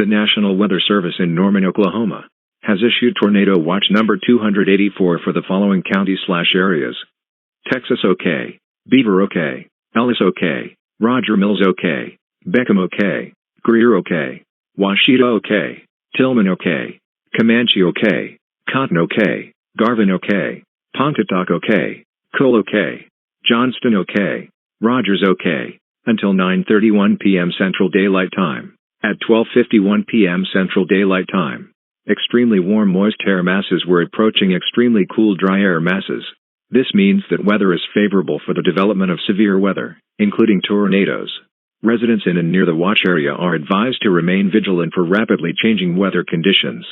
The National Weather Service in Norman, Oklahoma, has issued Tornado Watch number 284 for the following counties/areas. Texas OK, Beaver OK, Ellis OK, Roger Mills OK, Beckham OK, Greer OK, Washita OK, Tillman OK, Comanche OK, Cotton OK, Garvin OK, Pontotoc OK, Cole OK, Johnston OK, Rogers OK, until 9:31 p.m. Central Daylight Time. At 12:51 p.m. Central Daylight Time, extremely warm moist air masses were approaching extremely cool dry air masses. This means that weather is favorable for the development of severe weather, including tornadoes. Residents in and near the watch area are advised to remain vigilant for rapidly changing weather conditions.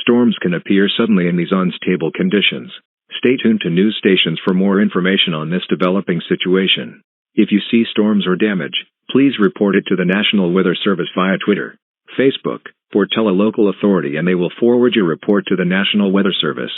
Storms can appear suddenly in these unstable conditions. Stay tuned to news stations for more information on this developing situation. If you see storms or damage, please report it to the National Weather Service via Twitter, Facebook, or tell a local authority and they will forward your report to the National Weather Service.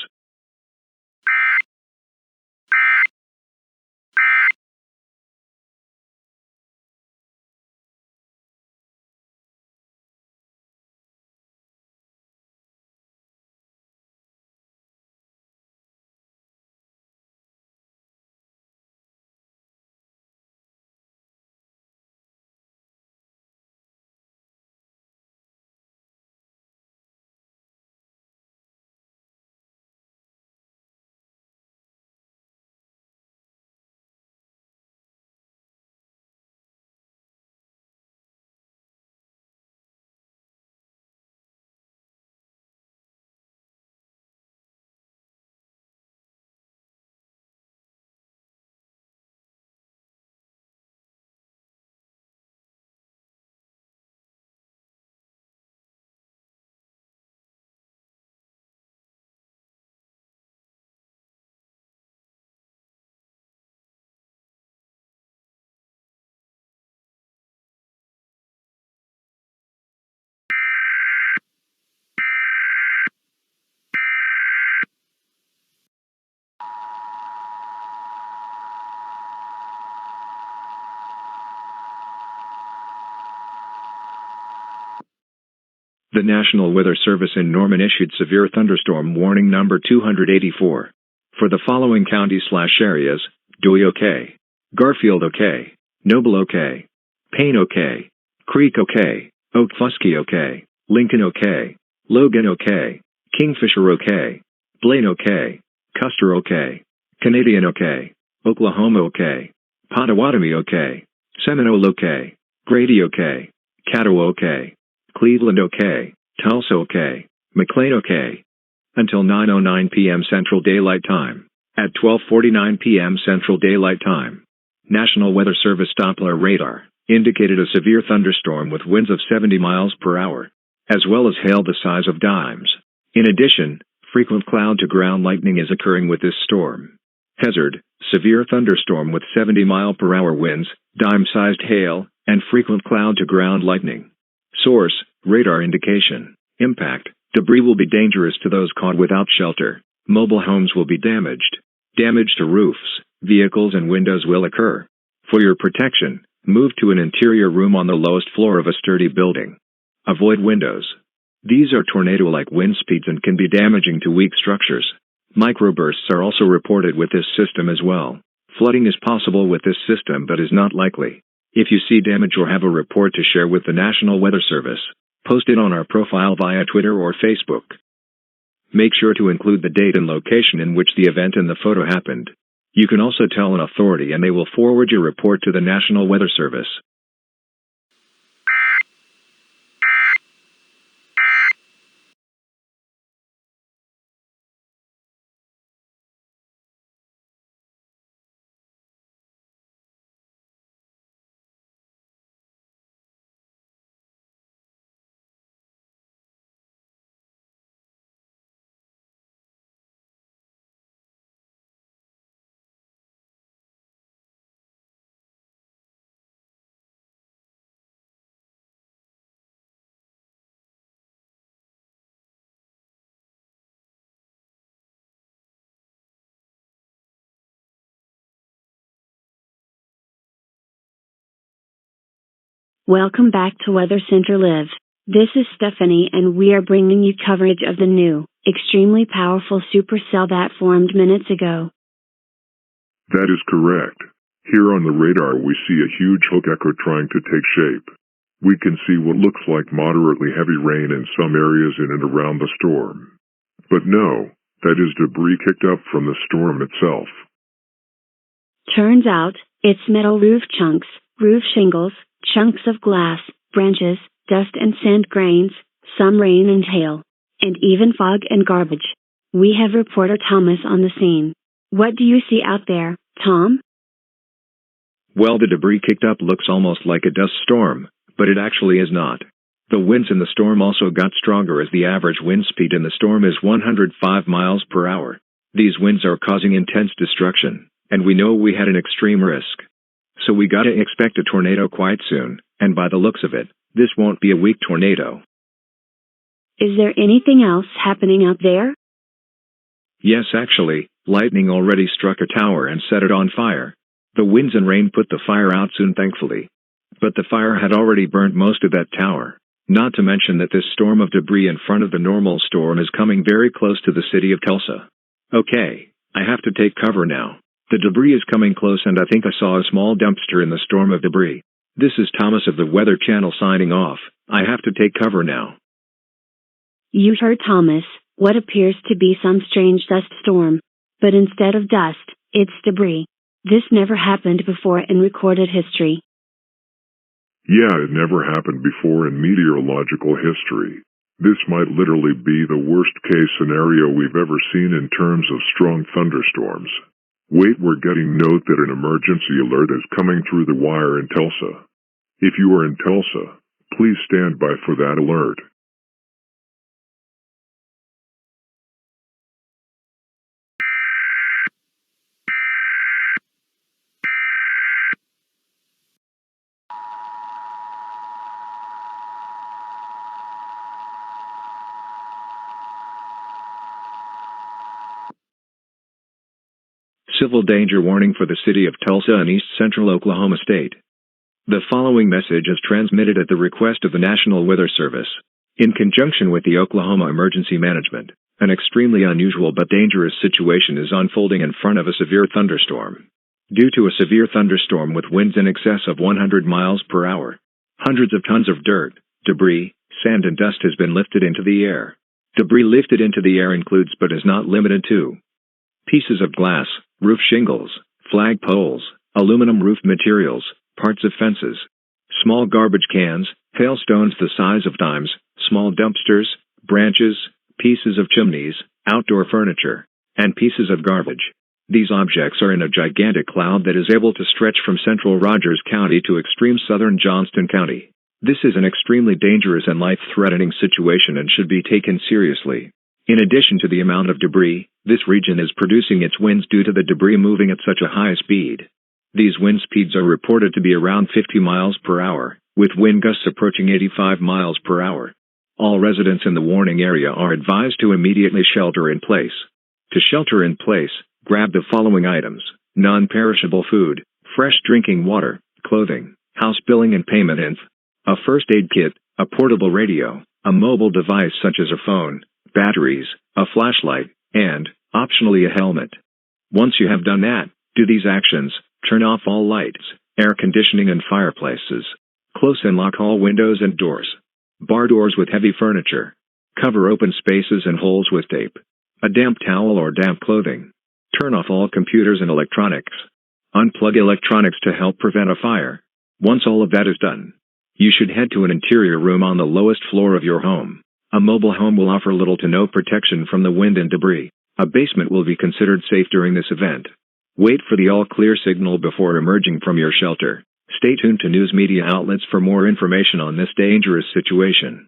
The National Weather Service in Norman issued severe thunderstorm warning number 284 for the following counties/areas: Dewey OK, Garfield OK, Noble OK, Payne OK, Creek OK, Okfuskee OK, Lincoln OK, Logan OK, Kingfisher OK, Blaine OK, Custer OK, Canadian OK, Oklahoma OK, Pottawatomie OK, Seminole OK, Grady OK, Caddo OK, Cleveland OK, Tulsa OK, McLean OK, until 9:09 p.m. Central Daylight Time. At 12:49 p.m. Central Daylight Time, National Weather Service Doppler radar indicated a severe thunderstorm with winds of 70 miles per hour, as well as hail the size of dimes. In addition, frequent cloud-to-ground lightning is occurring with this storm. Hazard: severe thunderstorm with 70-mile-per-hour winds, dime-sized hail, and frequent cloud-to-ground lightning. Source: radar indication. Impact: debris will be dangerous to those caught without shelter. Mobile homes will be damaged. Damage to roofs, vehicles and windows will occur. For your protection, move to an interior room on the lowest floor of a sturdy building. Avoid windows. These are tornado-like wind speeds and can be damaging to weak structures. Microbursts are also reported with this system as well. Flooding is possible with this system but is not likely. If you see damage or have a report to share with the National Weather Service, post it on our profile via Twitter or Facebook. Make sure to include the date and location in which the event and the photo happened. You can also tell an authority and they will forward your report to the National Weather Service. Welcome back to Weather Center Live. This is Stephanie, and we are bringing you coverage of the new, extremely powerful supercell that formed minutes ago. That is correct. Here on the radar we see a huge hook echo trying to take shape. We can see what looks like moderately heavy rain in some areas in and around the storm. But no, that is debris kicked up from the storm itself. Turns out, it's metal roof chunks, roof shingles, chunks of glass, branches, dust and sand grains, some rain and hail, and even fog and garbage. We have reporter Thomas on the scene. What do you see out there, Tom? Well, the debris kicked up looks almost like a dust storm, but it actually is not. The winds in the storm also got stronger, as the average wind speed in the storm is 105 miles per hour. These winds are causing intense destruction, and we know we had an extreme risk. So we gotta expect a tornado quite soon, and by the looks of it, this won't be a weak tornado. Is there anything else happening out there? Yes, actually, lightning already struck a tower and set it on fire. The winds and rain put the fire out soon, thankfully. But the fire had already burnt most of that tower. Not to mention that this storm of debris in front of the normal storm is coming very close to the city of Tulsa. Okay, I have to take cover now. The debris is coming close, and I think I saw a small dumpster in the storm of debris. This is Thomas of the Weather Channel signing off. I have to take cover now. You heard Thomas. What appears to be some strange dust storm. But instead of dust, it's debris. This never happened before in recorded history. Yeah, it never happened before in meteorological history. This might literally be the worst-case scenario we've ever seen in terms of strong thunderstorms. Wait, we're getting note that an emergency alert is coming through the wire in Tulsa. If you are in Tulsa, please stand by for that alert. Civil danger warning for the city of Tulsa and East Central Oklahoma State. The following message is transmitted at the request of the National Weather Service. In conjunction with the Oklahoma Emergency Management, an extremely unusual but dangerous situation is unfolding in front of a severe thunderstorm. Due to a severe thunderstorm with winds in excess of 100 miles per hour, hundreds of tons of dirt, debris, sand and dust has been lifted into the air. Debris lifted into the air includes but is not limited to pieces of glass, roof shingles, flag poles, aluminum roof materials, parts of fences, small garbage cans, hailstones the size of dimes, small dumpsters, branches, pieces of chimneys, outdoor furniture, and pieces of garbage. These objects are in a gigantic cloud that is able to stretch from central Rogers County to extreme southern Johnston County. This is an extremely dangerous and life-threatening situation and should be taken seriously. In addition to the amount of debris, this region is producing its winds due to the debris moving at such a high speed. These wind speeds are reported to be around 50 miles per hour, with wind gusts approaching 85 miles per hour. All residents in the warning area are advised to immediately shelter in place. To shelter in place, grab the following items: non-perishable food, fresh drinking water, clothing, house billing and payment info, a first aid kit, a portable radio, a mobile device such as a phone, batteries, a flashlight, and, optionally, a helmet. Once you have done that, do these actions: turn off all lights, air conditioning and fireplaces. Close and lock all windows and doors. Bar doors with heavy furniture. Cover open spaces and holes with tape. A damp towel or damp clothing. Turn off all computers and electronics. Unplug electronics to help prevent a fire. Once all of that is done, you should head to an interior room on the lowest floor of your home. A mobile home will offer little to no protection from the wind and debris. A basement will be considered safe during this event. Wait for the all-clear signal before emerging from your shelter. Stay tuned to news media outlets for more information on this dangerous situation.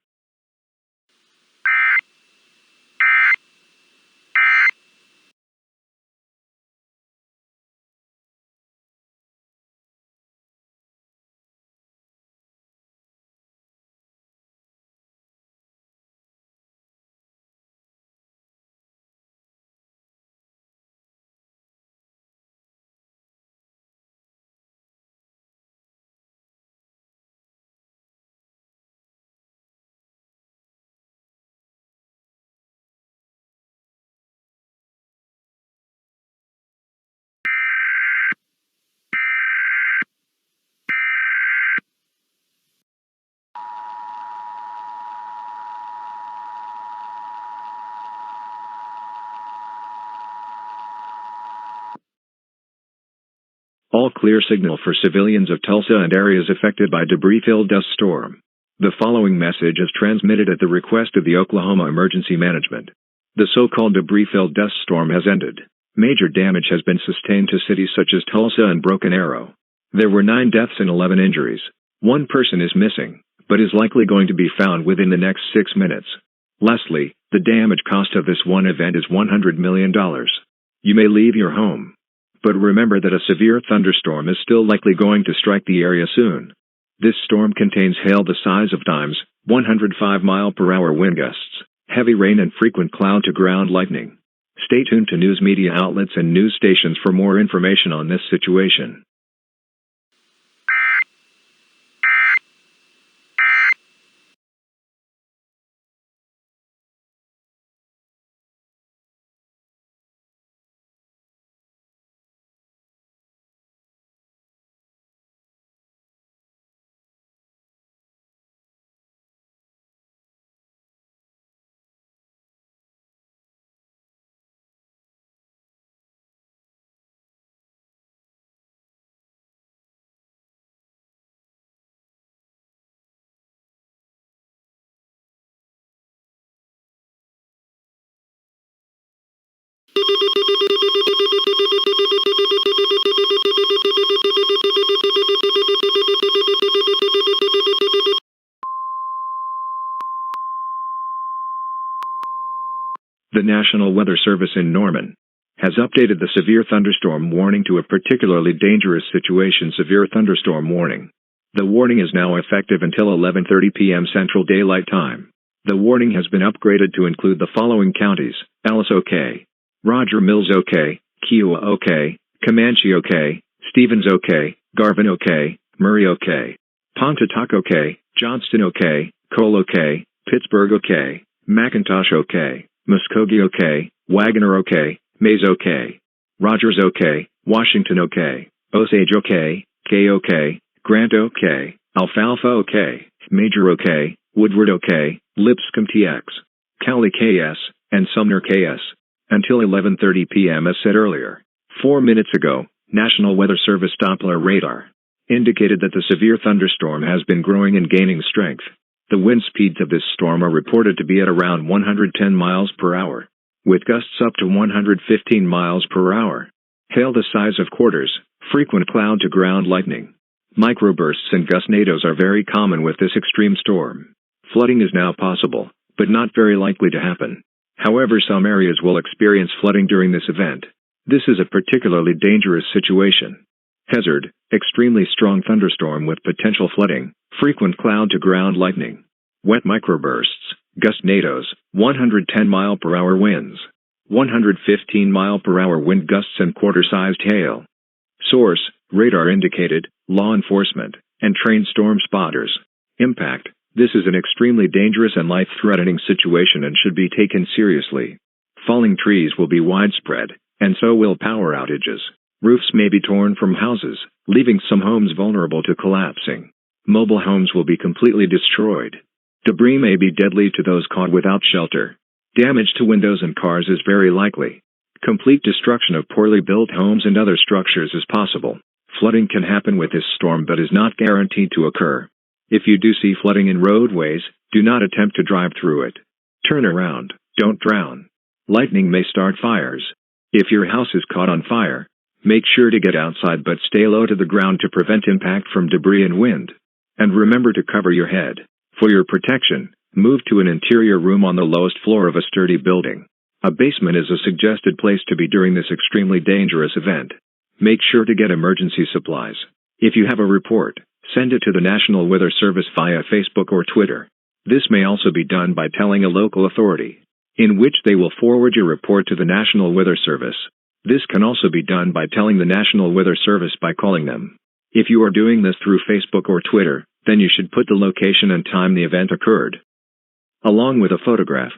All clear signal for civilians of Tulsa and areas affected by debris-filled dust storm. The following message is transmitted at the request of the Oklahoma Emergency Management. The so-called debris-filled dust storm has ended. Major damage has been sustained to cities such as Tulsa and Broken Arrow. There were 9 deaths and 11 injuries. 1 person is missing, but is likely going to be found within the next 6 minutes. Lastly, the damage cost of this one event is $100 million. You may leave your home, but remember that a severe thunderstorm is still likely going to strike the area soon. This storm contains hail the size of dimes, 105-mile-per-hour wind gusts, heavy rain and frequent cloud-to-ground lightning. Stay tuned to news media outlets and news stations for more information on this situation. The National Weather Service in Norman has updated the severe thunderstorm warning to a particularly dangerous situation severe thunderstorm warning. The warning is now effective until 11:30 p.m. Central Daylight Time. The warning has been upgraded to include the following counties: Alice OK, Roger Mills OK, Kiowa OK, Comanche OK, Stevens OK, Garvin OK, Murray OK, Pontotoc OK, Johnston OK, Cole OK, Pittsburgh OK, McIntosh OK, Muskogee OK, Wagoner OK, Mays OK, Rogers OK, Washington OK, Osage OK, Kay OK, Grant OK, Alfalfa OK, Major OK, Woodward OK, Lipscomb TX, Cowley KS, and Sumner KS. Until 11:30 p.m. as said earlier. 4 minutes ago, National Weather Service Doppler radar indicated that the severe thunderstorm has been growing and gaining strength. The wind speeds of this storm are reported to be at around 110 miles per hour, with gusts up to 115 miles per hour. Hail the size of quarters, frequent cloud-to-ground lightning. Microbursts and gustnadoes are very common with this extreme storm. Flooding is now possible, but not very likely to happen. However, some areas will experience flooding during this event. This is a particularly dangerous situation. Hazard: extremely strong thunderstorm with potential flooding, frequent cloud-to-ground lightning. Wet microbursts, gustnadoes, 110 mile-per-hour winds, 115 mile-per-hour wind gusts and quarter-sized hail. Source: radar indicated, law enforcement, and trained storm spotters. Impact: this is an extremely dangerous and life-threatening situation and should be taken seriously. Falling trees will be widespread, and so will power outages. Roofs may be torn from houses, leaving some homes vulnerable to collapsing. Mobile homes will be completely destroyed. Debris may be deadly to those caught without shelter. Damage to windows and cars is very likely. Complete destruction of poorly built homes and other structures is possible. Flooding can happen with this storm but is not guaranteed to occur. If you do see flooding in roadways, do not attempt to drive through it. Turn around, don't drown. Lightning may start fires. If your house is caught on fire, make sure to get outside but stay low to the ground to prevent impact from debris and wind. And remember to cover your head. For your protection, move to an interior room on the lowest floor of a sturdy building. A basement is a suggested place to be during this extremely dangerous event. Make sure to get emergency supplies. If you have a report, send it to the National Weather Service via Facebook or Twitter. This may also be done by telling a local authority, in which they will forward your report to the National Weather Service. This can also be done by telling the National Weather Service by calling them. If you are doing this through Facebook or Twitter, then you should put the location and time the event occurred, along with a photograph.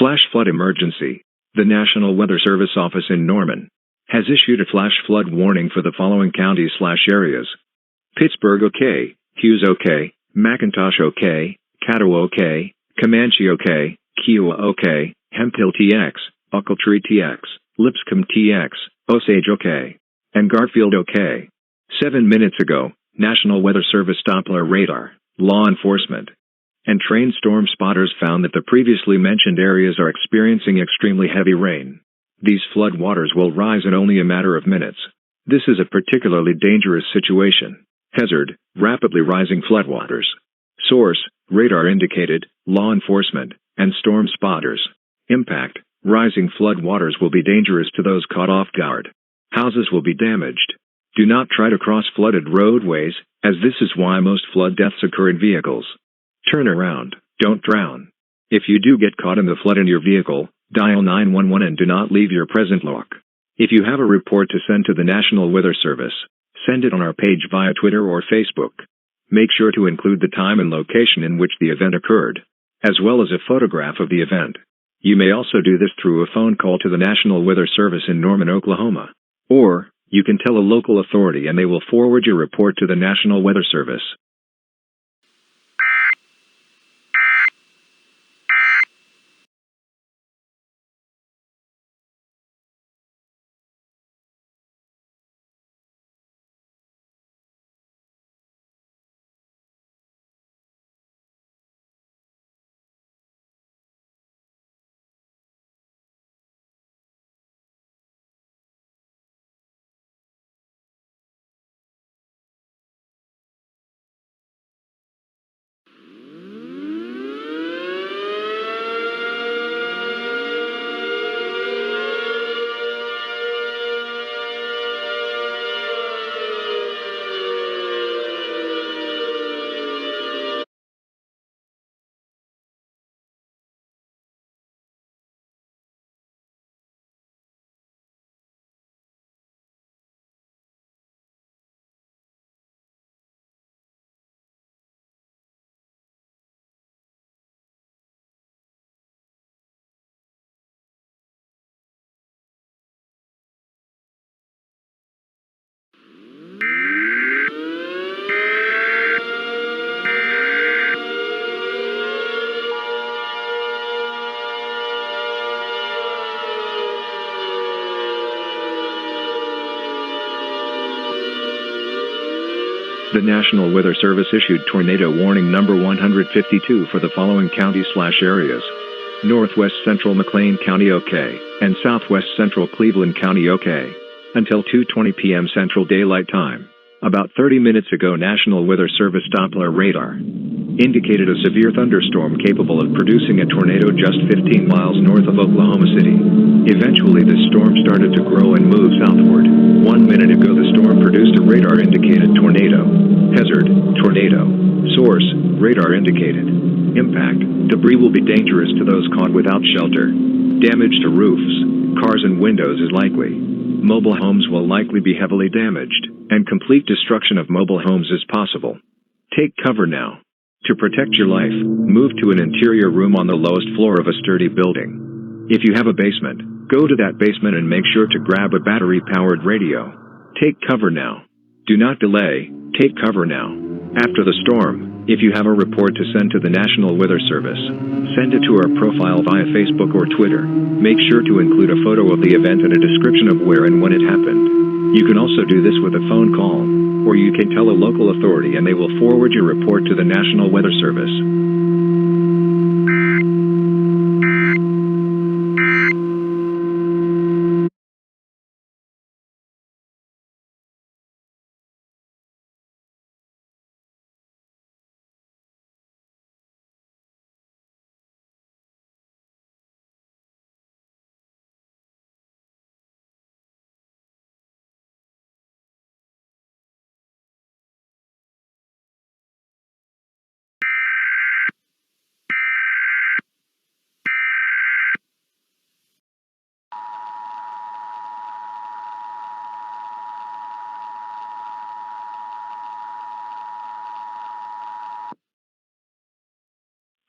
Flash flood emergency. The National Weather Service office in Norman has issued a flash flood warning for the following counties/areas. Pittsburgh OK, Hughes OK, McIntosh OK, Caddo OK, Comanche OK, Kiowa OK, Hemphill TX, Ochiltree TX, Lipscomb TX, Osage OK, and Garfield OK. 7 minutes ago, National Weather Service Doppler radar, law enforcement, and trained storm spotters found that the previously mentioned areas are experiencing extremely heavy rain. These flood waters will rise in only a matter of minutes. This is a particularly dangerous situation. Hazard, rapidly rising floodwaters. Source, radar indicated, law enforcement, and storm spotters. Impact, rising flood waters will be dangerous to those caught off guard. Houses will be damaged. Do not try to cross flooded roadways, as this is why most flood deaths occur in vehicles. Turn around, don't drown. If you do get caught in the flood in your vehicle, dial 911 and do not leave your present lock. If you have a report to send to the National Weather Service, send it on our page via Twitter or Facebook. Make sure to include the time and location in which the event occurred, as well as a photograph of the event. You may also do this through a phone call to the National Weather Service in Norman, Oklahoma. Or, you can tell a local authority and they will forward your report to the National Weather Service. The National Weather Service issued tornado warning number 152 for the following counties/areas. Northwest Central McLean County OK, and Southwest Central Cleveland County OK. Until 2:20 p.m. Central Daylight Time. About 30 minutes ago, National Weather Service Doppler radar indicated a severe thunderstorm capable of producing a tornado just 15 miles north of Oklahoma City. Eventually, this storm started to grow and move southward. 1 minute ago, the storm produced a radar-indicated tornado. Hazard, tornado. Source, radar indicated. Impact, debris will be dangerous to those caught without shelter. Damage to roofs, cars and windows is likely. Mobile homes will likely be heavily damaged, and complete destruction of mobile homes is possible. Take cover now. To protect your life, move to an interior room on the lowest floor of a sturdy building. If you have a basement, go to that basement and make sure to grab a battery-powered radio. Take cover now. Do not delay, take cover now. After the storm, if you have a report to send to the National Weather Service, send it to our profile via Facebook or Twitter. Make sure to include a photo of the event and a description of where and when it happened. You can also do this with a phone call, or you can tell a local authority and they will forward your report to the National Weather Service.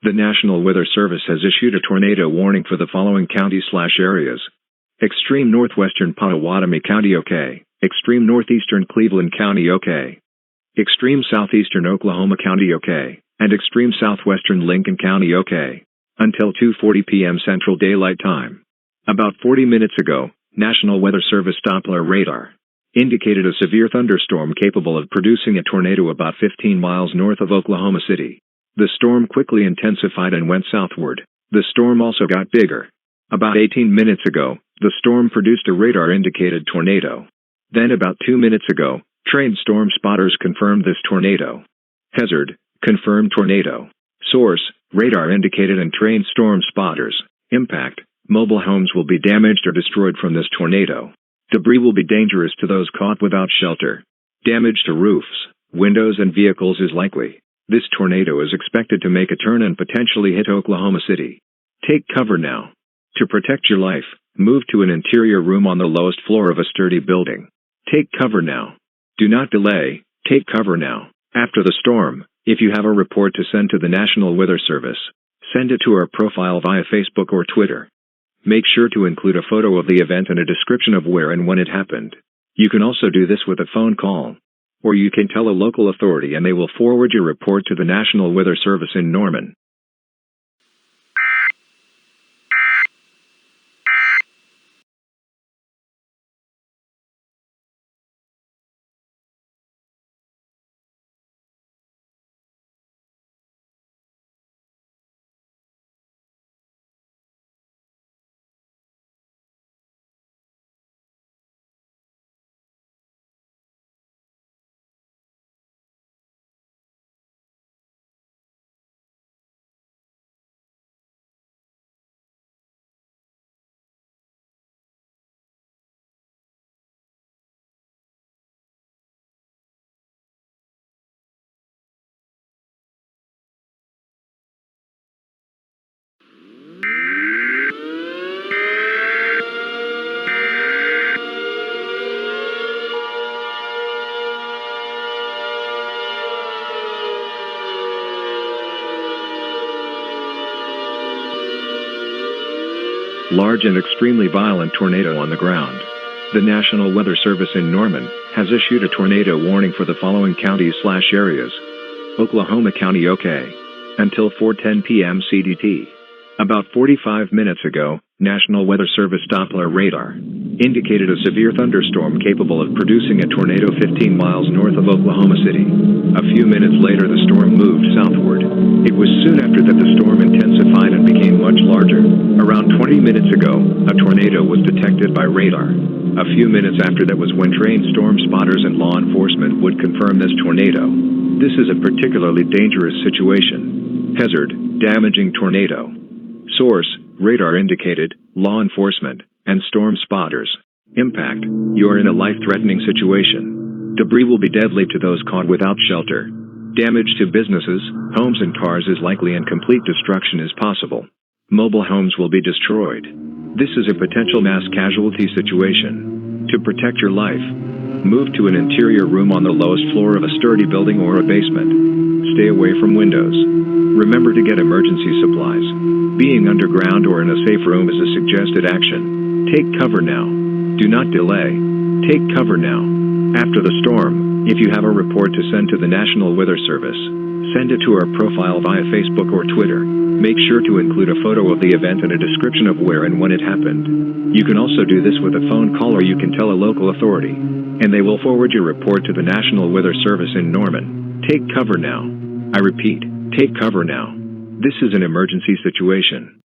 The National Weather Service has issued a tornado warning for the following counties/areas. Extreme northwestern Pottawatomie County OK. Extreme northeastern Cleveland County OK. Extreme southeastern Oklahoma County OK. And extreme southwestern Lincoln County OK. Until 2:40 p.m. Central Daylight Time. About 40 minutes ago, National Weather Service Doppler radar indicated a severe thunderstorm capable of producing a tornado about 15 miles north of Oklahoma City. The storm quickly intensified and went southward. The storm also got bigger. About 18 minutes ago, the storm produced a radar-indicated tornado. Then about 2 minutes ago, trained storm spotters confirmed this tornado. Hazard, confirmed tornado. Source, radar-indicated and trained storm spotters. Impact, mobile homes will be damaged or destroyed from this tornado. Debris will be dangerous to those caught without shelter. Damage to roofs, windows and vehicles is likely. This tornado is expected to make a turn and potentially hit Oklahoma City. Take cover now. To protect your life, move to an interior room on the lowest floor of a sturdy building. Take cover now. Do not delay, take cover now. After the storm, if you have a report to send to the National Weather Service, send it to our profile via Facebook or Twitter. Make sure to include a photo of the event and a description of where and when it happened. You can also do this with a phone call. Or you can tell a local authority and they will forward your report to the National Weather Service in Norman. Large and extremely violent tornado on the ground. The National Weather Service in Norman has issued a tornado warning for the following counties/areas. Oklahoma County OK. Until 4:10 p.m. CDT. About 45 minutes ago, National Weather Service Doppler radar indicated a severe thunderstorm capable of producing a tornado 15 miles north of Oklahoma City. A few minutes later the storm moved southward. It was soon after that the storm intensified and became much larger. Around 20 minutes ago, a tornado was detected by radar. A few minutes after that was when trained storm spotters and law enforcement would confirm this tornado. This is a particularly dangerous situation. Hazard, damaging tornado. Source, radar indicated, law enforcement, and storm spotters. Impact, you are in a life-threatening situation. Debris will be deadly to those caught without shelter. Damage to businesses, homes and cars is likely and complete destruction is possible. Mobile homes will be destroyed. This is a potential mass casualty situation. To protect your life, move to an interior room on the lowest floor of a sturdy building or a basement. Stay away from windows. Remember to get emergency supplies. Being underground or in a safe room is a suggested action. Take cover now. Do not delay. Take cover now. After the storm, if you have a report to send to the National Weather Service, send it to our profile via Facebook or Twitter. Make sure to include a photo of the event and a description of where and when it happened. You can also do this with a phone call or you can tell a local authority, and they will forward your report to the National Weather Service in Norman. Take cover now. I repeat, take cover now. This is an emergency situation.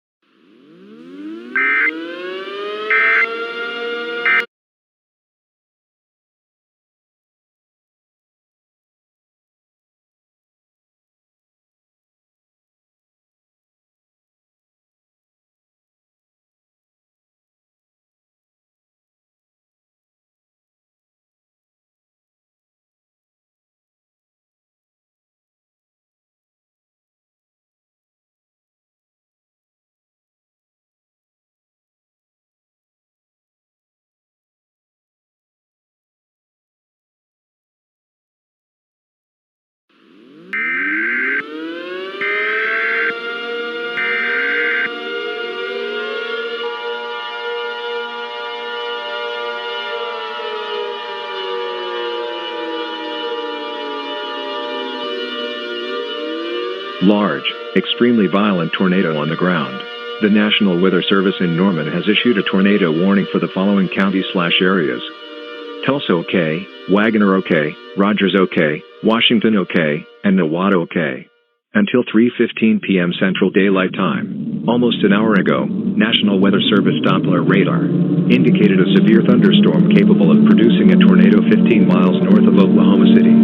Large, extremely violent tornado on the ground. The National Weather Service in Norman has issued a tornado warning for the following counties/areas. Tulsa OK, Wagoner OK, Rogers OK, Washington OK, and Nowata OK. Until 3:15 p.m. Central Daylight Time, almost an hour ago, National Weather Service Doppler radar indicated a severe thunderstorm capable of producing a tornado 15 miles north of Oklahoma City.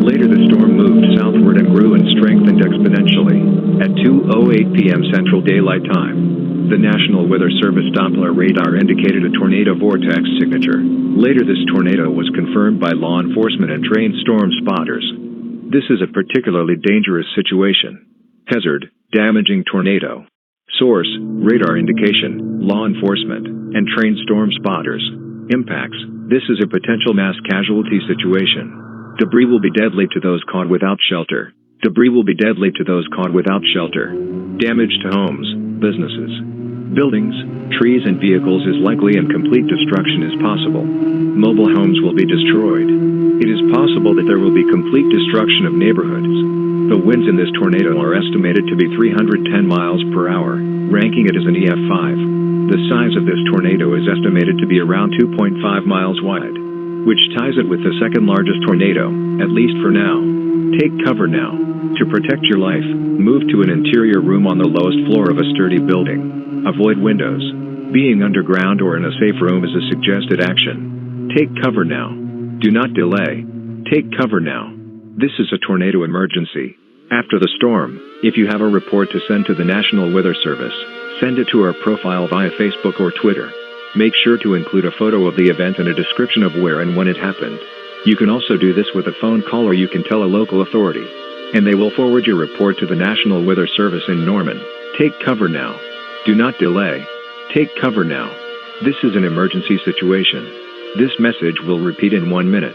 Later the storm moved southward and grew and strengthened exponentially. At 2:08 p.m. Central Daylight Time, the National Weather Service Doppler radar indicated a tornado vortex signature. Later this tornado was confirmed by law enforcement and trained storm spotters. This is a particularly dangerous situation. Hazard, damaging tornado. Source, radar indication, law enforcement, and trained storm spotters. Impacts, this is a potential mass casualty situation. Debris will be deadly to those caught without shelter. Debris will be deadly to those caught without shelter. Damage to homes, businesses, buildings, trees and vehicles is likely and complete destruction is possible. Mobile homes will be destroyed. It is possible that there will be complete destruction of neighborhoods. The winds in this tornado are estimated to be 310 miles per hour, ranking it as an EF5. The size of this tornado is estimated to be around 2.5 miles wide, which ties it with the second largest tornado, at least for now. Take cover now. To protect your life, move to an interior room on the lowest floor of a sturdy building. Avoid windows. Being underground or in a safe room is a suggested action. Take cover now. Do not delay. Take cover now. This is a tornado emergency. After the storm, if you have a report to send to the National Weather Service, send it to our profile via Facebook or Twitter. Make sure to include a photo of the event and a description of where and when it happened. You can also do this with a phone call or you can tell a local authority, and they will forward your report to the National Weather Service in Norman. Take cover now. Do not delay. Take cover now. This is an emergency situation. This message will repeat in 1 minute.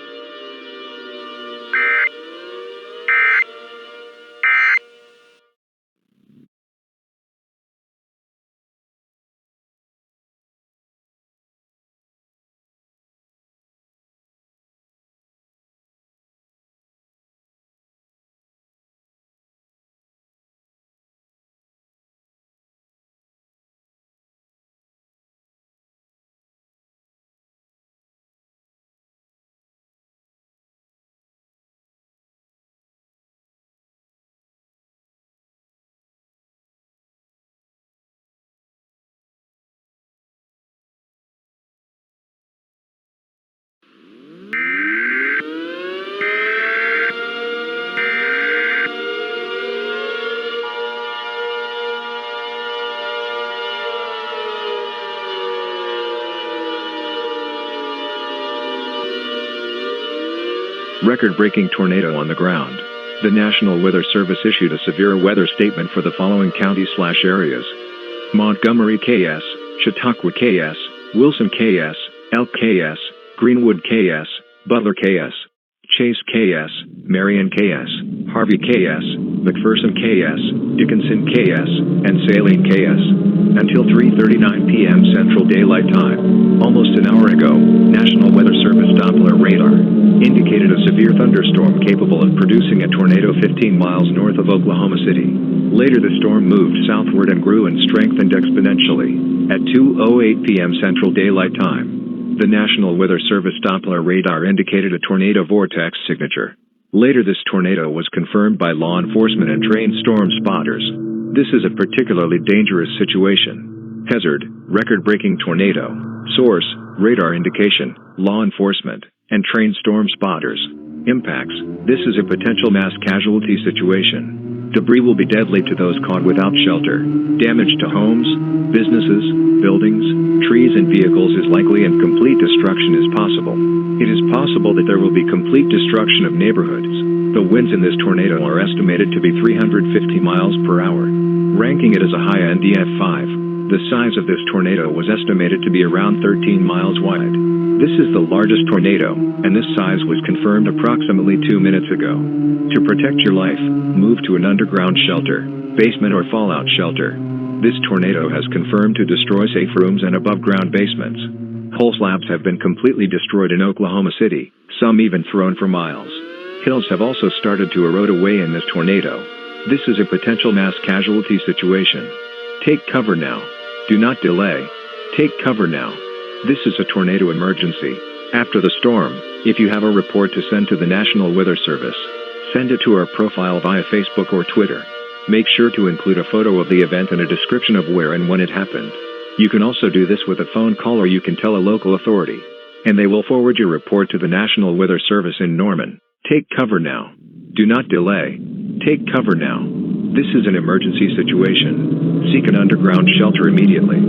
Record-breaking tornado on the ground. The National Weather Service issued a severe weather statement for the following counties/areas. Montgomery KS, Chautauqua KS, Wilson KS, Elk KS, Greenwood KS, Butler KS, Chase KS, Marion KS, Harvey KS, McPherson KS, Dickinson KS, and Saline KS. Until 3:39 p.m. Central Daylight Time, almost an hour ago, National Weather Service Doppler radar indicated a severe thunderstorm capable of producing a tornado 15 miles north of Oklahoma City. Later the storm moved southward and grew and strengthened exponentially. At 2:08 p.m. Central Daylight Time, the National Weather Service Doppler radar indicated a tornado vortex signature. Later this tornado was confirmed by law enforcement and trained storm spotters. This is a particularly dangerous situation. Hazard, record-breaking tornado. Source, radar indication, law enforcement, and trained storm spotters. Impacts, this is a potential mass casualty situation. Debris will be deadly to those caught without shelter. Damage to homes, businesses, buildings, trees and vehicles is likely and complete destruction is possible. It is possible that there will be complete destruction of neighborhoods. The winds in this tornado are estimated to be 350 miles per hour, ranking it as a high-end EF5. The size of this tornado was estimated to be around 13 miles wide. This is the largest tornado, and this size was confirmed approximately 2 minutes ago. To protect your life, move to an underground shelter, basement or fallout shelter. This tornado has confirmed to destroy safe rooms and above-ground basements. Whole slabs have been completely destroyed in Oklahoma City, some even thrown for miles. Hills have also started to erode away in this tornado. This is a potential mass casualty situation. Take cover now. Do not delay. Take cover now. This is a tornado emergency. After the storm, if you have a report to send to the National Weather Service, send it to our profile via Facebook or Twitter. Make sure to include a photo of the event and a description of where and when it happened. You can also do this with a phone call, or you can tell a local authority, and they will forward your report to the National Weather Service in Norman. Take cover now. Do not delay. Take cover now. This is an emergency situation. Seek an underground shelter immediately.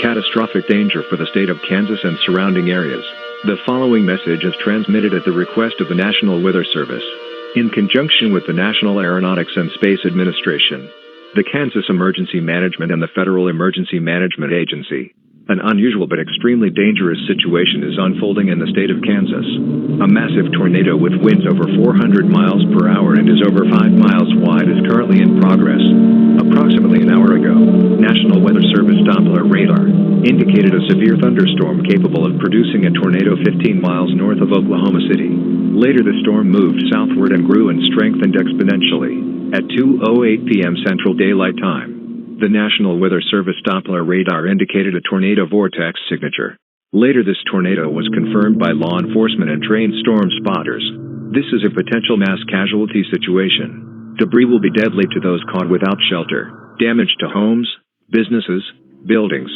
Catastrophic danger for the state of Kansas and surrounding areas. The following message is transmitted at the request of the National Weather Service, in conjunction with the National Aeronautics and Space Administration, the Kansas Emergency Management, and the Federal Emergency Management Agency. An unusual but extremely dangerous situation is unfolding in the state of Kansas. A massive tornado with winds over 400 miles per hour and is over 5 miles wide is currently in progress. Approximately an hour ago, National Weather Service Doppler radar indicated a severe thunderstorm capable of producing a tornado 15 miles north of Oklahoma City. Later, the storm moved southward and grew and strengthened exponentially. At 2:08 p.m. Central Daylight Time, the National Weather Service Doppler radar indicated a tornado vortex signature. Later, this tornado was confirmed by law enforcement and trained storm spotters. This is a potential mass casualty situation. Debris will be deadly to those caught without shelter. Damage to homes, businesses, buildings,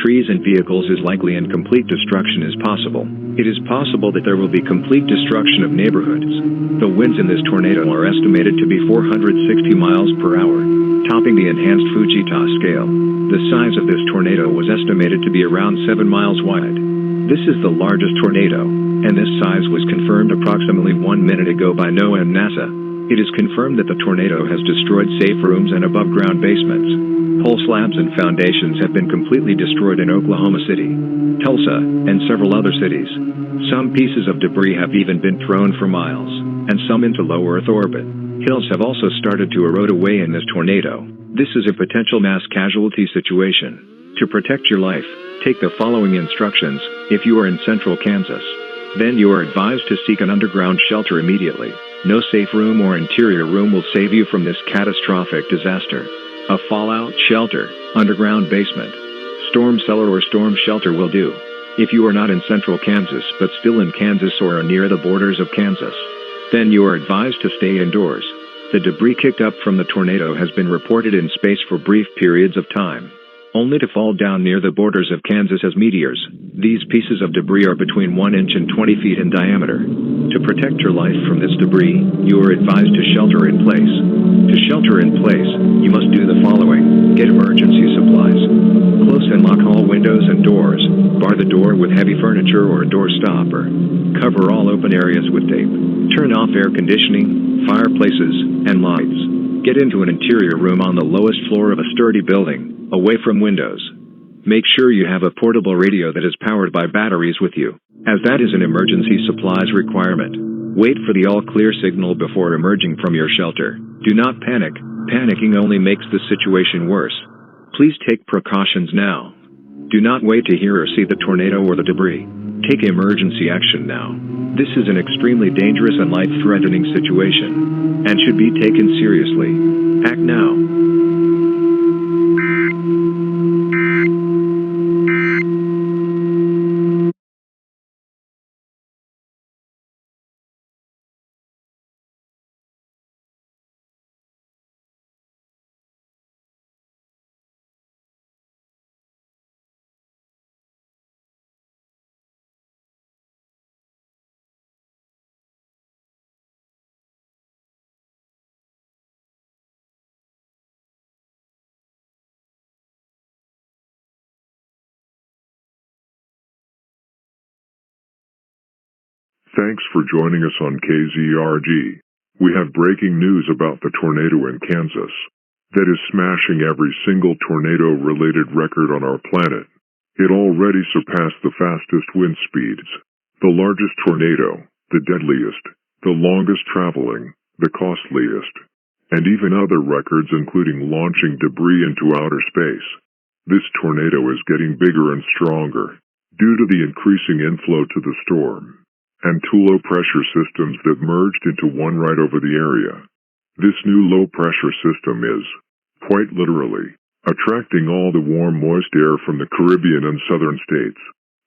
trees, and vehicles is likely, and complete destruction is possible. It is possible that there will be complete destruction of neighborhoods. The winds in this tornado are estimated to be 460 miles per hour, topping the enhanced Fujita scale. The size of this tornado was estimated to be around 7 miles wide. This is the largest tornado, and this size was confirmed approximately 1 minute ago by NOAA and NASA. It is confirmed that the tornado has destroyed safe rooms and above-ground basements. Pole slabs and foundations have been completely destroyed in Oklahoma City, Tulsa, and several other cities. Some pieces of debris have even been thrown for miles, and some into low Earth orbit. Hills have also started to erode away in this tornado. This is a potential mass casualty situation. To protect your life, take the following instructions if you are in central Kansas. Then you are advised to seek an underground shelter immediately. No safe room or interior room will save you from this catastrophic disaster. A fallout shelter, underground basement, storm cellar, or storm shelter will do. If you are not in central Kansas but still in Kansas or are near the borders of Kansas, then you are advised to stay indoors. The debris kicked up from the tornado has been reported in space for brief periods of time, only to fall down near the borders of Kansas as meteors. These pieces of debris are between 1 inch and 20 feet in diameter. To protect your life from this debris, you are advised to shelter in place. To shelter in place, you must do the following. Get emergency supplies. Close and lock all windows and doors. Bar the door with heavy furniture or a door stopper. Cover all open areas with tape. Turn off air conditioning, fireplaces, and lights. Get into an interior room on the lowest floor of a sturdy building, away from windows. Make sure you have a portable radio that is powered by batteries with you, as that is an emergency supplies requirement. Wait for the all-clear signal before emerging from your shelter. Do not panic. Panicking only makes the situation worse. Please take precautions now. Do not wait to hear or see the tornado or the debris. Take emergency action now. This is an extremely dangerous and life-threatening situation, and should be taken seriously. Act now. Thanks for joining us on KZRG. We have breaking news about the tornado in Kansas that is smashing every single tornado-related record on our planet. It already surpassed the fastest wind speeds, the largest tornado, the deadliest, the longest traveling, the costliest, and even other records including launching debris into outer space. This tornado is getting bigger and stronger due to the increasing inflow to the storm and two low-pressure systems that merged into one right over the area. This new low-pressure system is, quite literally, attracting all the warm, moist air from the Caribbean and southern states,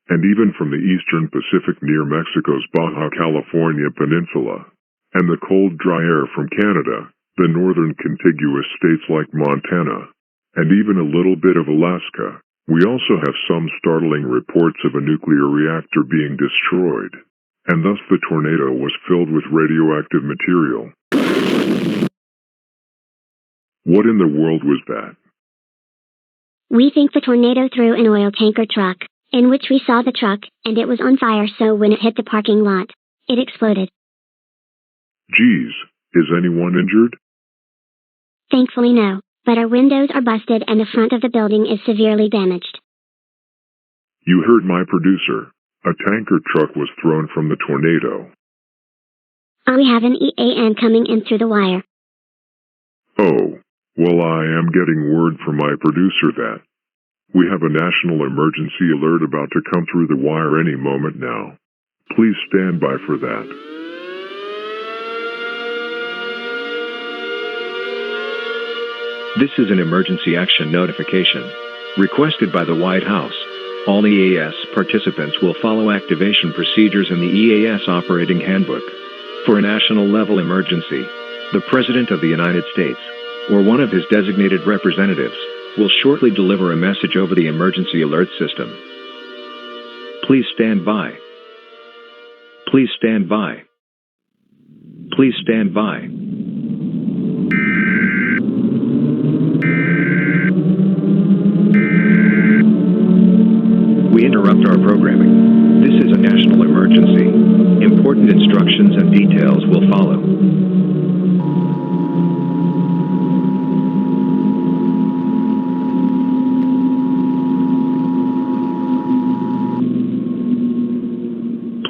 and even from the eastern Pacific near Mexico's Baja California Peninsula, and the cold, dry air from Canada, the northern contiguous states like Montana, and even a little bit of Alaska. We also have some startling reports of a nuclear reactor being destroyed, and thus the tornado was filled with radioactive material. What in the world was that? We think the tornado threw an oil tanker truck, in which we saw the truck, and it was on fire, so when it hit the parking lot, it exploded. Geez, is anyone injured? Thankfully no, but our windows are busted and the front of the building is severely damaged. You heard my producer. A tanker truck was thrown from the tornado. We have an EAN coming in through the wire. Oh, well, I am getting word from my producer that we have a national emergency alert about to come through the wire any moment now. Please stand by for that. This is an emergency action notification requested by the White House. All EAS participants will follow activation procedures in the EAS Operating Handbook. For a national-level emergency, the President of the United States, or one of his designated representatives, will shortly deliver a message over the emergency alert system. Please stand by. Please stand by. Please stand by. We interrupt our programming. This is a national emergency. Important instructions and details will follow.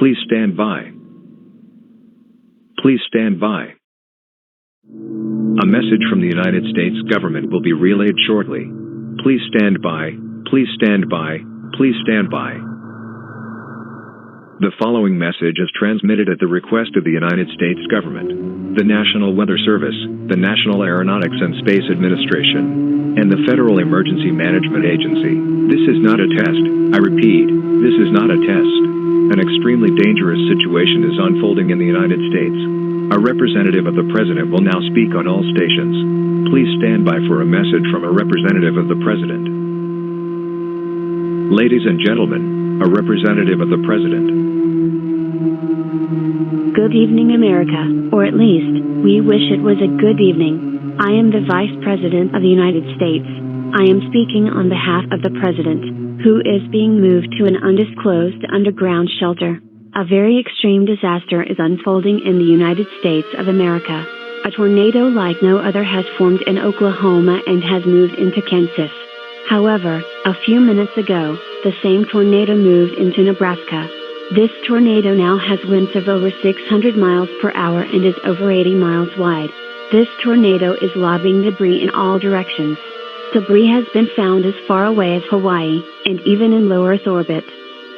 Please stand by. Please stand by. A message from the United States government will be relayed shortly. Please stand by. Please stand by. Please stand by. The following message is transmitted at the request of the United States government, the National Weather Service, the National Aeronautics and Space Administration, and the Federal Emergency Management Agency. This is not a test. I repeat, this is not a test. An extremely dangerous situation is unfolding in the United States. A representative of the President will now speak on all stations. Please stand by for a message from a representative of the President. Ladies and gentlemen, a representative of the President. Good evening, America, or at least, we wish it was a good evening. I am the Vice President of the United States. I am speaking on behalf of the President, who is being moved to an undisclosed underground shelter. A very extreme disaster is unfolding in the United States of America. A tornado like no other has formed in Oklahoma and has moved into Kansas. However, a few minutes ago, the same tornado moved into Nebraska. This tornado now has winds of over 600 miles per hour and is over 80 miles wide. This tornado is lobbing debris in all directions. Debris has been found as far away as Hawaii, and even in low Earth orbit.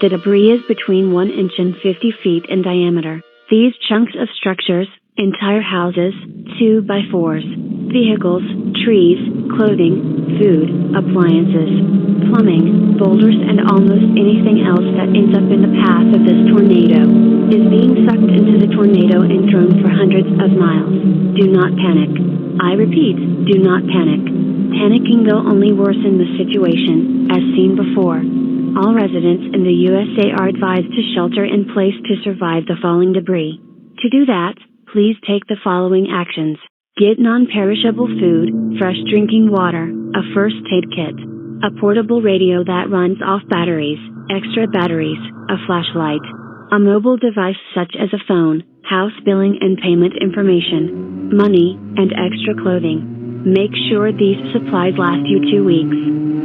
The debris is between 1 inch and 50 feet in diameter. These chunks of structures, entire houses, 2x4s, vehicles, trees, clothing, food, appliances, plumbing, boulders, and almost anything else that ends up in the path of this tornado is being sucked into the tornado and thrown for hundreds of miles. Do not panic. I repeat, do not panic. Panicking will only worsen the situation, as seen before. All residents in the USA are advised to shelter in place to survive the falling debris. To do that, please take the following actions. Get non-perishable food, fresh drinking water, a first aid kit, a portable radio that runs off batteries, extra batteries, a flashlight, A mobile device such as a phone, house billing and payment information, money, and extra clothing. Make sure these supplies last you 2 weeks.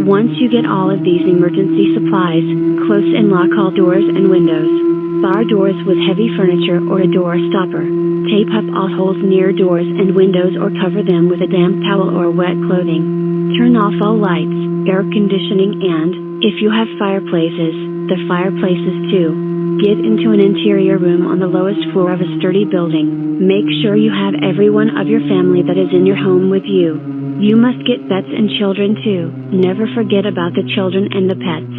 Once you get all of these emergency supplies, close and lock all doors and windows. Bar doors with heavy furniture or a door stopper. Tape up all holes near doors and windows or cover them with a damp towel or wet clothing. Turn off all lights, air conditioning and, if you have fireplaces, the fireplaces too. Get into an interior room on the lowest floor of a sturdy building. Make sure you have everyone of your family that is in your home with you. You must get pets and children too. Never forget about the children and the pets.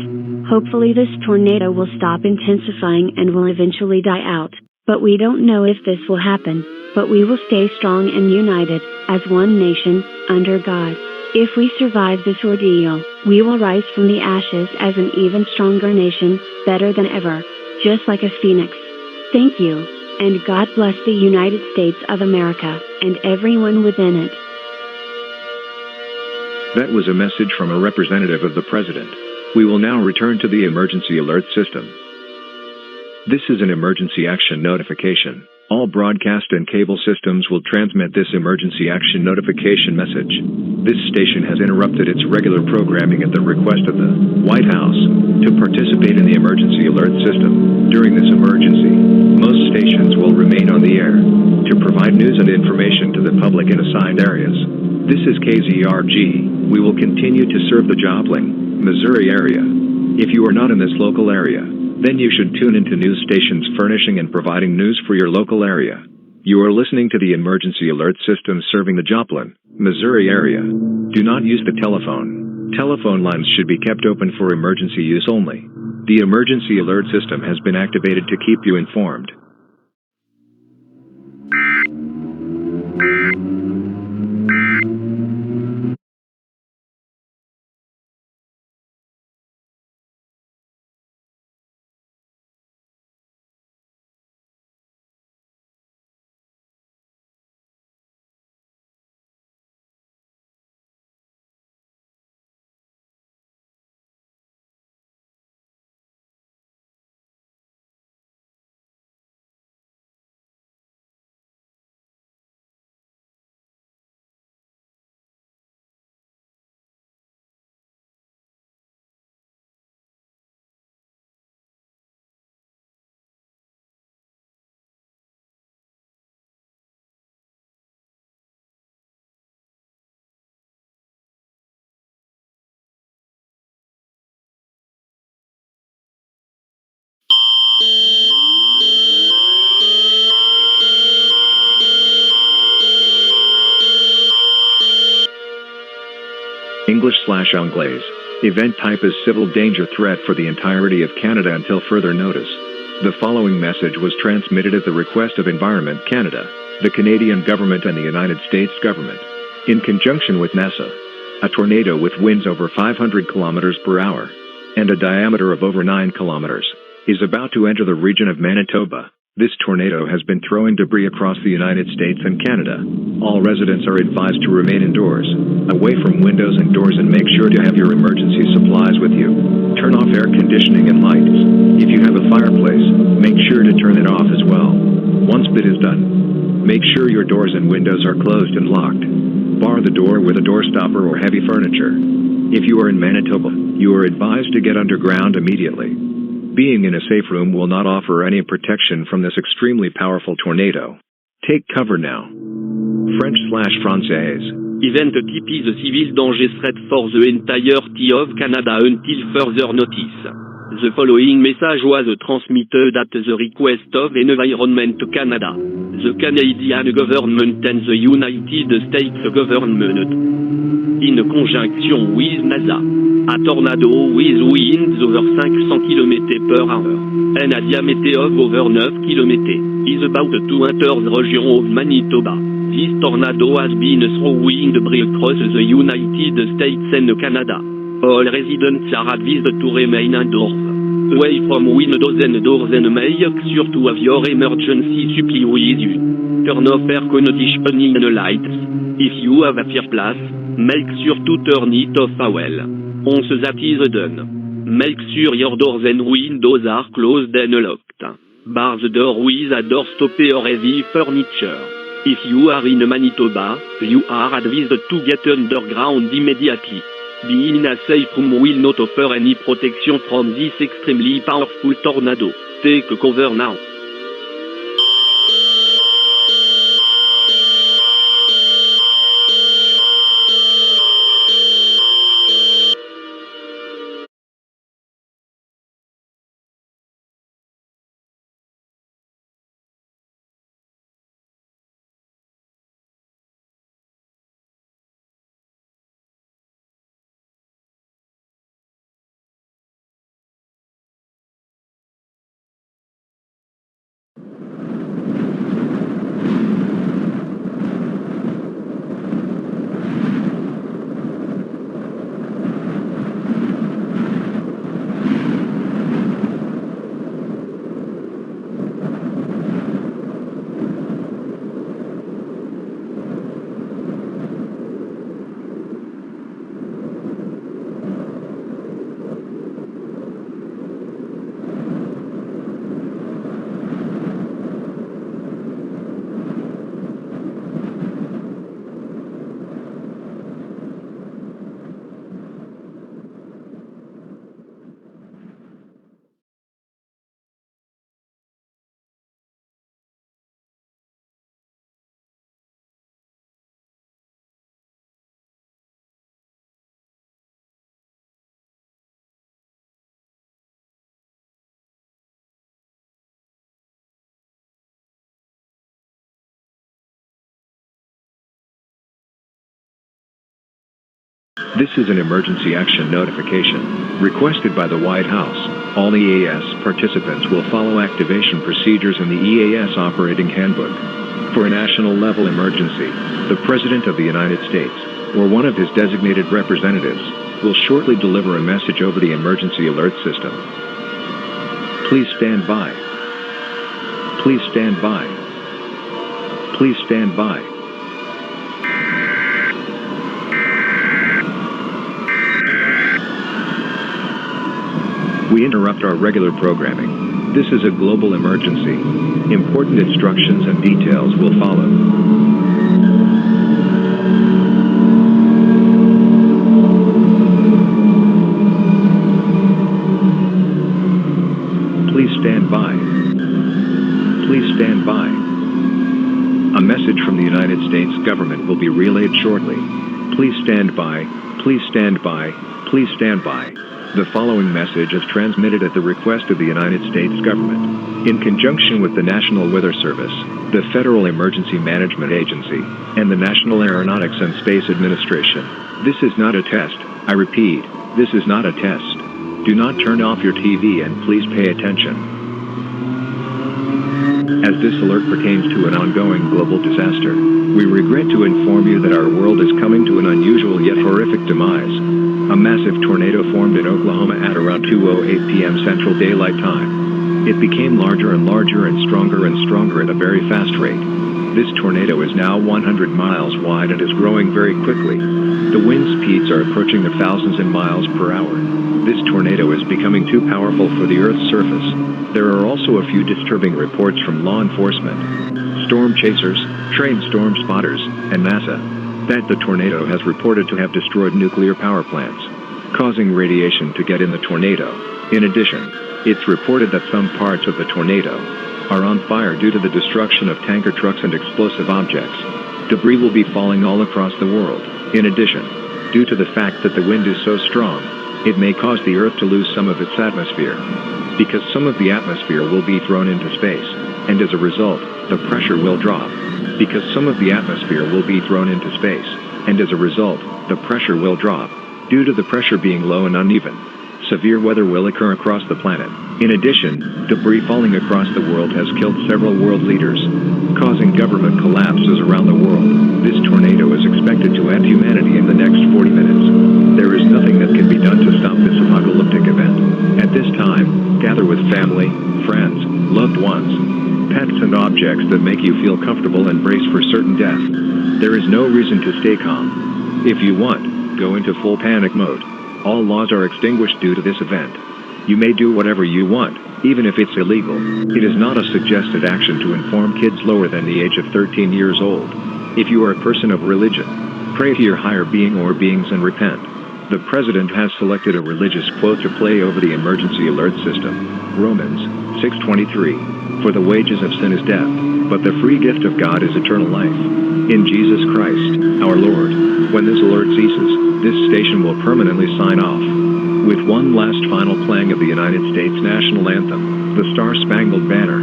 Hopefully this tornado will stop intensifying and will eventually die out. But we don't know if this will happen. But we will stay strong and united, as one nation, under God. If we survive this ordeal, we will rise from the ashes as an even stronger nation, better than ever. Just like a phoenix. Thank you, and God bless the United States of America, and everyone within it. That was a message from a representative of the President. We will now return to the emergency alert system. This is an emergency action notification. All broadcast and cable systems will transmit this emergency action notification message. This station has interrupted its regular programming at the request of the White House to participate in the emergency alert system. During this emergency, most stations will remain on the air to provide news and information to the public in assigned areas. This is KZRG. We will continue to serve the Joplin, Missouri area. If you are not in this local area, then you should tune into news stations furnishing and providing news for your local area. You are listening to the emergency alert system serving the Joplin, Missouri area. Do not use the telephone. Telephone lines should be kept open for emergency use only. The emergency alert system has been activated to keep you informed. English/Anglaise. Event type is civil danger threat for the entirety of Canada until further notice. The following message was transmitted at the request of Environment Canada, the Canadian government and the United States government. In conjunction with NASA, a tornado with winds over 500 kilometers per hour and a diameter of over 9 kilometers is about to enter the region of Manitoba. This tornado has been throwing debris across the United States and Canada. All residents are advised to remain indoors, away from windows and doors, and make sure to have your emergency supplies with you. Turn off air conditioning and lights. If you have a fireplace, make sure to turn it off as well. Once it is done, make sure your doors and windows are closed and locked. Bar the door with a door stopper or heavy furniture. If you are in Manitoba, you are advised to get underground immediately. Being in a safe room will not offer any protection from this extremely powerful tornado. Take cover now. French/Française. Event type is a civil danger threat for the entirety of Canada until further notice. The following message was transmitted at the request of Environment Canada, the Canadian government and the United States government. In conjunction with NASA, a tornado with winds over 500 km/h and a diameter of over 9 km is about to enter the region of Manitoba. This tornado has been throwing debris across the United States and Canada. All residents are advised to remain indoors, away from windows and doors, and make sure to have your emergency supply with you. Turn off air conditioning and lights. If you have a fireplace, make sure to turn it off as well. Once that is done, make sure your doors and windows are closed and locked. Bars the door with a door stopper or heavy furniture. If you are in Manitoba, you are advised to get underground immediately. Being in a safe room will not offer any protection from this extremely powerful tornado. Take cover now. This is an emergency action notification requested by the White House. All EAS participants will follow activation procedures in the EAS Operating Handbook. For a national-level emergency, the President of the United States, or one of his designated representatives, will shortly deliver a message over the emergency alert system. Please stand by. Please stand by. Please stand by. We interrupt our regular programming. This is a global emergency. Important instructions and details will follow. Please stand by. Please stand by. A message from the United States government will be relayed shortly. Please stand by. Please stand by. Please stand by. The following message is transmitted at the request of the United States government, in conjunction with the National Weather Service, the Federal Emergency Management Agency, and the National Aeronautics and Space Administration. This is not a test. I repeat, this is not a test. Do not turn off your TV and please pay attention. As this alert pertains to an ongoing global disaster, we regret to inform you that our world is coming to an unusual yet horrific demise. A massive tornado formed in Oklahoma at around 2:08 p.m. Central Daylight Time. It became larger and larger and stronger at a very fast rate. This tornado is now 100 miles wide and is growing very quickly. The wind speeds are approaching the thousands in miles per hour. This tornado is becoming too powerful for the Earth's surface. There are also a few disturbing reports from law enforcement, storm chasers, trained storm spotters, and NASA, that the tornado has reported to have destroyed nuclear power plants, causing radiation to get in the tornado. In addition, it's reported that some parts of the tornado are on fire due to the destruction of tanker trucks and explosive objects. Debris will be falling all across the world. In addition, due to the fact that the wind is so strong, it may cause the Earth to lose some of its atmosphere, because some of the atmosphere will be thrown into space, and as a result, the pressure will drop. Because some of the atmosphere will be thrown into space, and as a result, the pressure will drop. Due to the pressure being low and uneven, severe weather will occur across the planet. In addition, debris falling across the world has killed several world leaders, causing government collapses around the world. This tornado is expected to end humanity in the next 40 minutes. There is nothing that can be done to stop this apocalyptic event. At this time, gather with family, friends, loved ones, pets and objects that make you feel comfortable and brace for certain death. There is no reason to stay calm. If you want, go into full panic mode. All laws are extinguished due to this event. You may do whatever you want, even if it's illegal. It is not a suggested action to inform kids lower than the age of 13 years old. If you are a person of religion, pray to your higher being or beings and repent. The President has selected a religious quote to play over the emergency alert system. Romans 6:23. For the wages of sin is death, but the free gift of God is eternal life in Jesus Christ, our Lord. When this alert ceases, this station will permanently sign off. With one last final playing of the United States national anthem, the Star-Spangled Banner.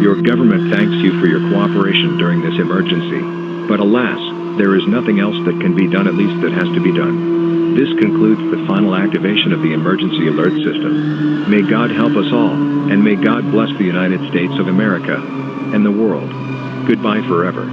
Your government thanks you for your cooperation during this emergency. But alas, there is nothing else that can be done, at least that has to be done. This concludes the final activation of the emergency alert system. May God help us all, and may God bless the United States of America and the world. Goodbye forever.